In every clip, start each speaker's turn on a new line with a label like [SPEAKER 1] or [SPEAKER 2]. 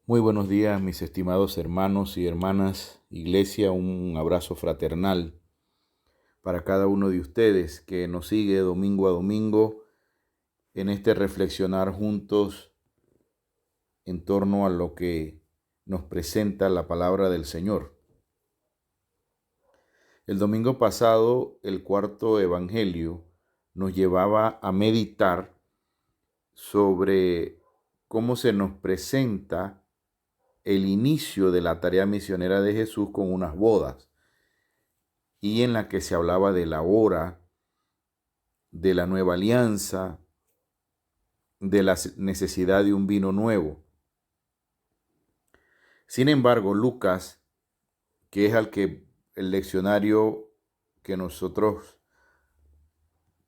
[SPEAKER 1] Muy buenos días, mis estimados hermanos y hermanas, Iglesia, un abrazo fraternal para cada uno de ustedes que nos sigue domingo a domingo en este reflexionar juntos en torno a lo que nos presenta la palabra del Señor. El domingo pasado, el cuarto evangelio nos llevaba a meditar sobre cómo se nos presenta el inicio de la tarea misionera de Jesús con unas bodas, y en la que se hablaba de la hora, de la nueva alianza, de la necesidad de un vino nuevo. Sin embargo, Lucas, que es el leccionario que nosotros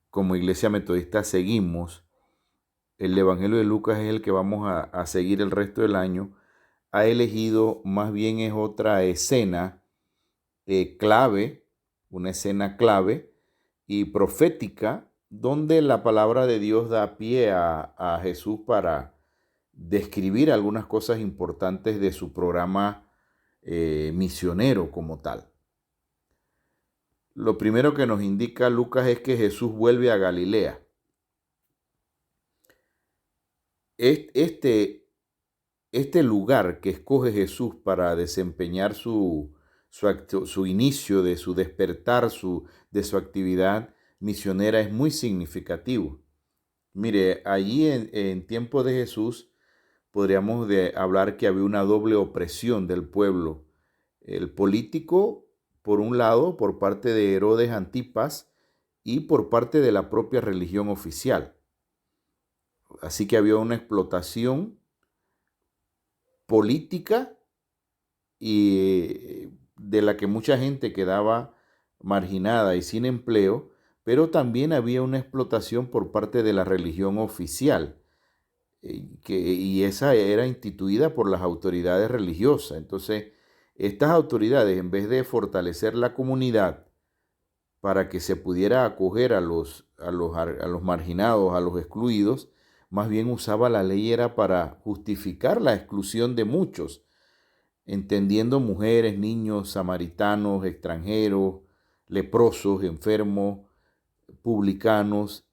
[SPEAKER 1] como Iglesia Metodista seguimos, el Evangelio de Lucas es el que vamos a seguir el resto del año, ha elegido más bien es otra escena clave, una escena clave y profética, donde la palabra de Dios da pie a Jesús para describir algunas cosas importantes de su programa misionero como tal. Lo primero que nos indica Lucas es que Jesús vuelve a Galilea. Este lugar que escoge Jesús para desempeñar su inicio de su despertar, de su actividad misionera es muy significativo. Mire, allí en tiempo de Jesús podríamos hablar que había una doble opresión del pueblo. El político, por un lado, por parte de Herodes Antipas y por parte de la propia religión oficial. Así que había una explotación política y de la que mucha gente quedaba marginada y sin empleo, pero también había una explotación por parte de la religión oficial, y esa era instituida por las autoridades religiosas. Entonces, estas autoridades, en vez de fortalecer la comunidad para que se pudiera acoger a los marginados, a los excluidos, más bien usaba la ley era para justificar la exclusión de muchos, entendiendo mujeres, niños, samaritanos, extranjeros, leprosos, enfermos, publicanos.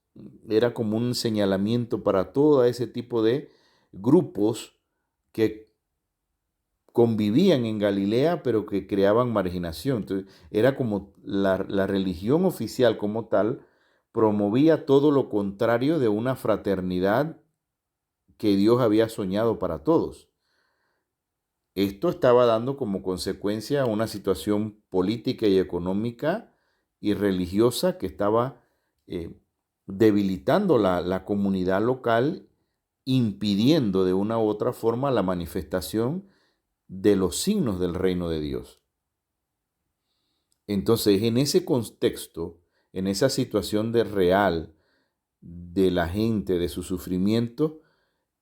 [SPEAKER 1] Era como un señalamiento para todo ese tipo de grupos que convivían en Galilea, pero que creaban marginación. Entonces, era como la religión oficial como tal promovía todo lo contrario de una fraternidad que Dios había soñado para todos. Esto estaba dando como consecuencia una situación política y económica y religiosa que estaba debilitando la comunidad local, impidiendo de una u otra forma la manifestación de los signos del reino de Dios. Entonces, en ese contexto, en esa situación de real de la gente, de su sufrimiento,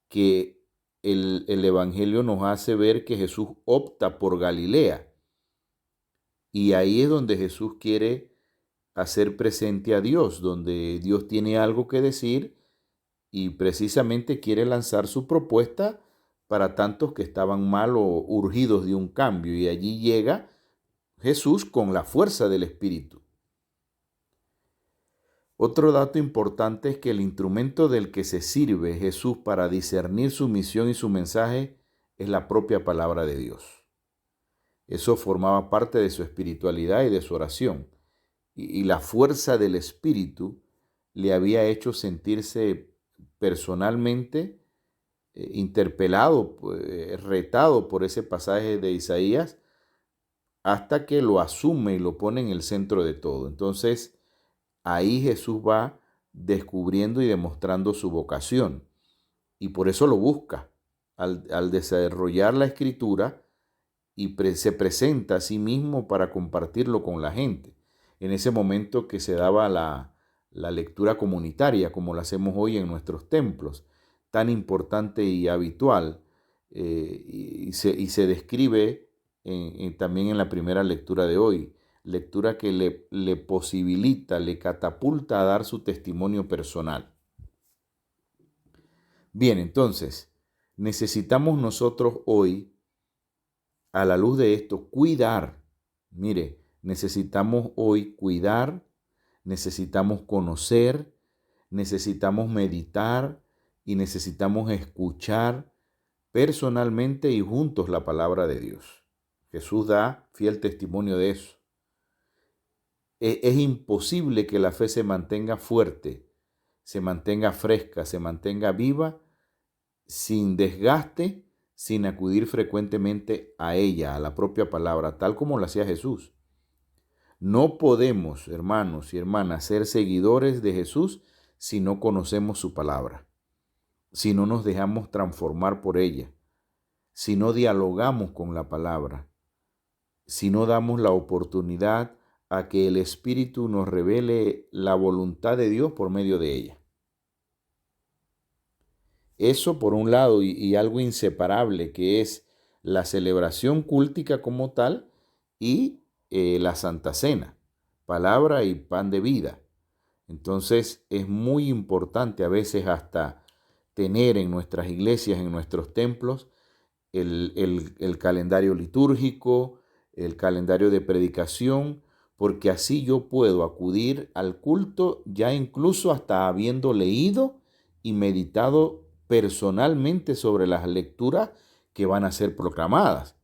[SPEAKER 1] que el Evangelio nos hace ver que Jesús opta por Galilea. Y ahí es donde Jesús quiere hacer presente a Dios, donde Dios tiene algo que decir y precisamente quiere lanzar su propuesta para tantos que estaban mal o urgidos de un cambio. Y allí llega Jesús con la fuerza del Espíritu. Otro dato importante es que el instrumento del que se sirve Jesús para discernir su misión y su mensaje es la propia palabra de Dios. Eso formaba parte de su espiritualidad y de su oración. Y la fuerza del Espíritu le había hecho sentirse personalmente interpelado, retado por ese pasaje de Isaías, hasta que lo asume y lo pone en el centro de todo. Entonces, ahí Jesús va descubriendo y demostrando su vocación. Y por eso lo busca. Al desarrollar la escritura y se presenta a sí mismo para compartirlo con la gente. En ese momento que se daba la lectura comunitaria, como la hacemos hoy en nuestros templos, tan importante y habitual, y se describe también en la primera lectura de hoy, lectura que le posibilita, le catapulta a dar su testimonio personal. Bien, entonces, necesitamos nosotros hoy, a la luz de esto, cuidar. Mire, necesitamos hoy cuidar, necesitamos conocer, necesitamos meditar y necesitamos escuchar personalmente y juntos la palabra de Dios. Jesús da fiel testimonio de eso. Es imposible que la fe se mantenga fuerte, se mantenga fresca, se mantenga viva, sin desgaste, sin acudir frecuentemente a ella, a la propia palabra, tal como lo hacía Jesús. No podemos, hermanos y hermanas, ser seguidores de Jesús si no conocemos su palabra, si no nos dejamos transformar por ella, si no dialogamos con la palabra, si no damos la oportunidad a que el Espíritu nos revele la voluntad de Dios por medio de ella. Eso por un lado, y algo inseparable que es la celebración cúltica como tal y la Santa Cena, palabra y pan de vida. Entonces es muy importante a veces hasta tener en nuestras iglesias, en nuestros templos, el calendario litúrgico, el calendario de predicación, porque así yo puedo acudir al culto ya incluso hasta habiendo leído y meditado personalmente sobre las lecturas que van a ser proclamadas.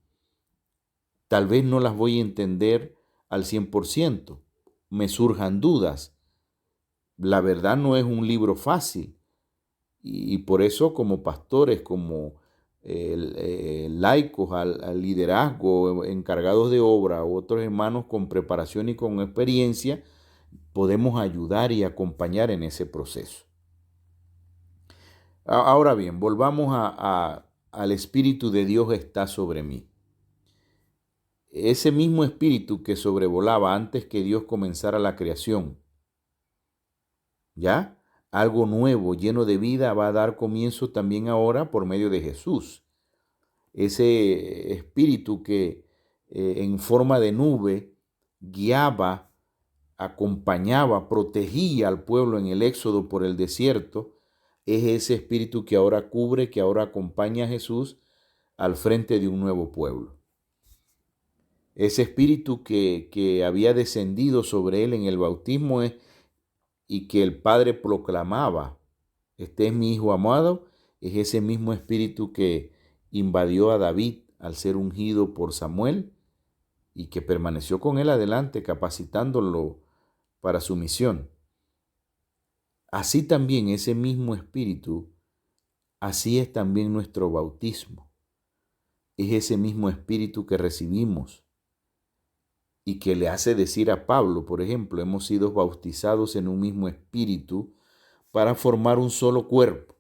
[SPEAKER 1] Tal vez no las voy a entender al 100%, me surjan dudas. La verdad no es un libro fácil y por eso como pastores, como laicos al liderazgo, encargados de obra, otros hermanos con preparación y con experiencia, podemos ayudar y acompañar en ese proceso. Ahora bien, volvamos al Espíritu de Dios está sobre mí. Ese mismo Espíritu que sobrevolaba antes que Dios comenzara la creación, ¿ya? Algo nuevo, lleno de vida, va a dar comienzo también ahora por medio de Jesús. Ese Espíritu que en forma de nube guiaba, acompañaba, protegía al pueblo en el éxodo por el desierto, es ese Espíritu que ahora cubre, que ahora acompaña a Jesús al frente de un nuevo pueblo. Ese Espíritu que había descendido sobre él en el bautismo y que el Padre proclamaba, este es mi Hijo amado, es ese mismo Espíritu que invadió a David al ser ungido por Samuel y que permaneció con él adelante, capacitándolo para su misión. Así también ese mismo Espíritu, así es también nuestro bautismo. Es ese mismo Espíritu que recibimos y que le hace decir a Pablo, por ejemplo, hemos sido bautizados en un mismo Espíritu para formar un solo cuerpo.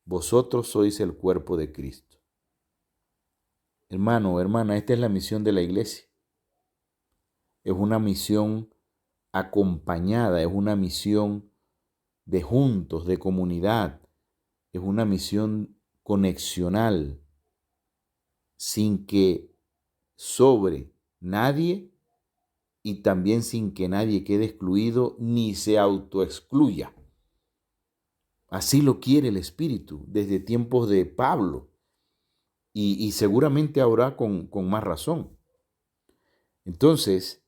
[SPEAKER 1] Vosotros sois el cuerpo de Cristo. Hermano o hermana, esta es la misión de la iglesia. Es una misión acompañada, es una misión de juntos, de comunidad, es una misión conexional, sin que sobre nadie y también sin que nadie quede excluido ni se autoexcluya. Así lo quiere el Espíritu desde tiempos de Pablo y seguramente ahora con más razón. Entonces,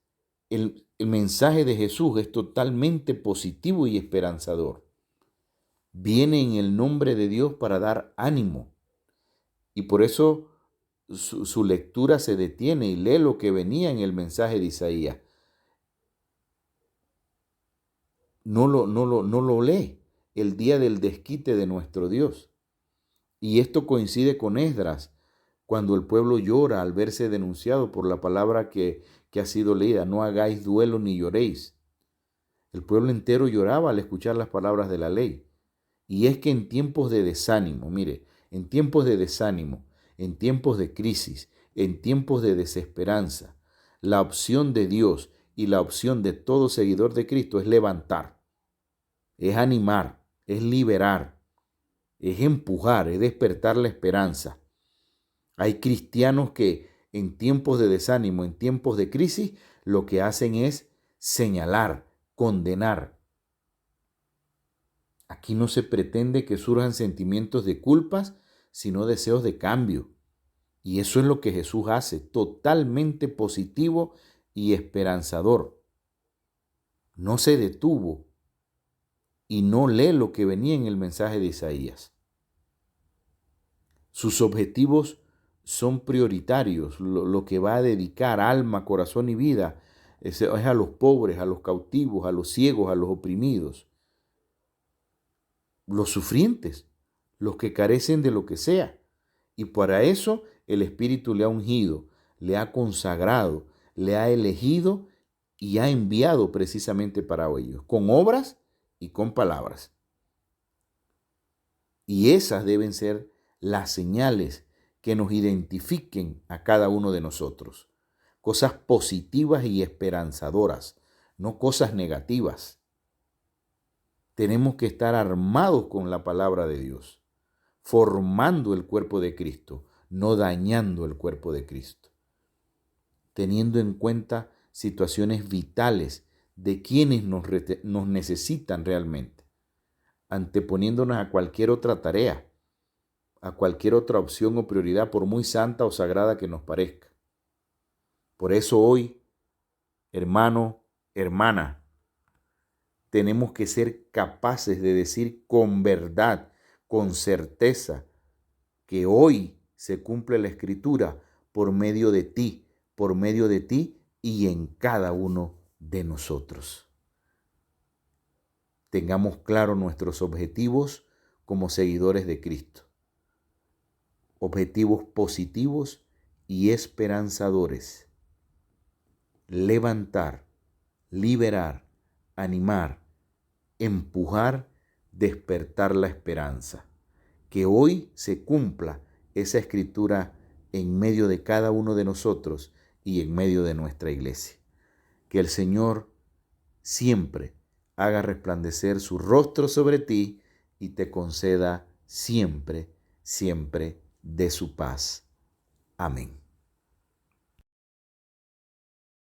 [SPEAKER 1] el mensaje de Jesús es totalmente positivo y esperanzador. Viene en el nombre de Dios para dar ánimo. Y por eso su lectura se detiene y lee lo que venía en el mensaje de Isaías. No lo lee el día del desquite de nuestro Dios. Y esto coincide con Esdras, cuando el pueblo llora al verse denunciado por la palabra que ha sido leída. No hagáis duelo ni lloréis. El pueblo entero lloraba al escuchar las palabras de la ley. Y es que en tiempos de desánimo, mire, en tiempos de desánimo, en tiempos de crisis, en tiempos de desesperanza, la opción de Dios y la opción de todo seguidor de Cristo es levantar, es animar, es liberar, es empujar, es despertar la esperanza. Hay cristianos que en tiempos de desánimo, en tiempos de crisis, lo que hacen es señalar, condenar. Aquí no se pretende que surjan sentimientos de culpas, sino deseos de cambio. Y eso es lo que Jesús hace, totalmente positivo y esperanzador. No se detuvo y no lee lo que venía en el mensaje de Isaías. Sus objetivos son prioritarios, lo que va a dedicar alma, corazón y vida es a los pobres, a los cautivos, a los ciegos, a los oprimidos, los sufrientes, los que carecen de lo que sea. Y para eso el Espíritu le ha ungido, le ha consagrado, le ha elegido y ha enviado precisamente para ellos, con obras y con palabras. Y esas deben ser las señales que nos identifiquen a cada uno de nosotros. Cosas positivas y esperanzadoras, no cosas negativas. Tenemos que estar armados con la palabra de Dios, formando el cuerpo de Cristo, no dañando el cuerpo de Cristo, teniendo en cuenta situaciones vitales de quienes nos necesitan realmente, anteponiéndonos a cualquier otra tarea, a cualquier otra opción o prioridad, por muy santa o sagrada que nos parezca. Por eso hoy, hermano, hermana, tenemos que ser capaces de decir con verdad, con certeza, que hoy se cumple la Escritura por medio de ti y en cada uno de nosotros. Tengamos claros nuestros objetivos como seguidores de Cristo. Objetivos positivos y esperanzadores. Levantar, liberar, animar, empujar, despertar la esperanza. Que hoy se cumpla esa Escritura en medio de cada uno de nosotros y en medio de nuestra iglesia. Que el Señor siempre haga resplandecer su rostro sobre ti y te conceda siempre, siempre de su paz. Amén.